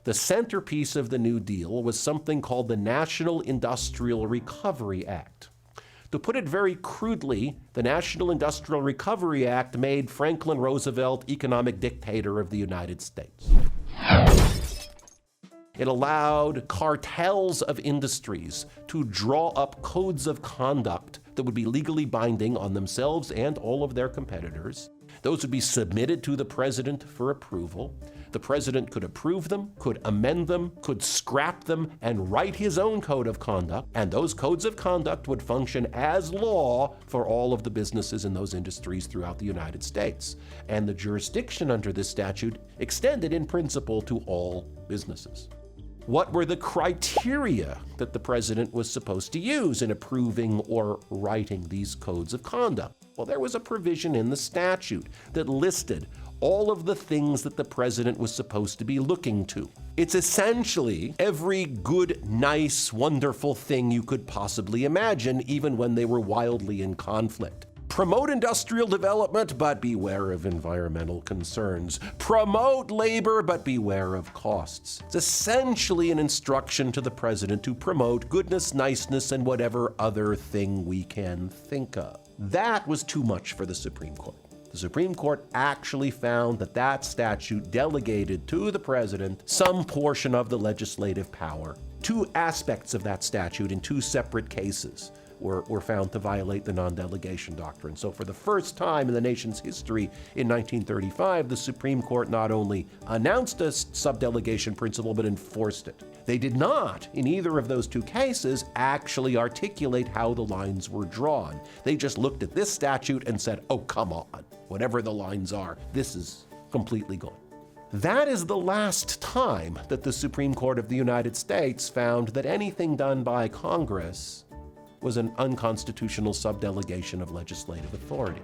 The centerpiece of the New Deal was something called the National Industrial Recovery Act. To put it very crudely, the National Industrial Recovery Act made Franklin Roosevelt economic dictator of the United States. It allowed cartels of industries to draw up codes of conduct that would be legally binding on themselves and all of their competitors. Those would be submitted to the president for approval. The president could approve them, could amend them, could scrap them, and write his own code of conduct. And those codes of conduct would function as law for all of the businesses in those industries throughout the United States. And the jurisdiction under this statute extended in principle to all businesses. What were the criteria that the president was supposed to use in approving or writing these codes of conduct? Well, there was a provision in the statute that listed all of the things that the president was supposed to be looking to. It's essentially every good, nice, wonderful thing you could possibly imagine, even when they were wildly in conflict. Promote industrial development, but beware of environmental concerns. Promote labor, but beware of costs. It's essentially an instruction to the president to promote goodness, niceness, and whatever other thing we can think of. That was too much for the Supreme Court. The Supreme Court actually found that that statute delegated to the president some portion of the legislative power. Two aspects of that statute in two separate cases were found to violate the Non-Delegation Doctrine. So for the first time in the nation's history in 1935, the Supreme Court not only announced a subdelegation principle, but enforced it. They did not, in either of those two cases, actually articulate how the lines were drawn. They just looked at this statute and said, oh, come on, whatever the lines are, this is completely gone. That is the last time that the Supreme Court of the United States found that anything done by Congress was an unconstitutional subdelegation of legislative authority.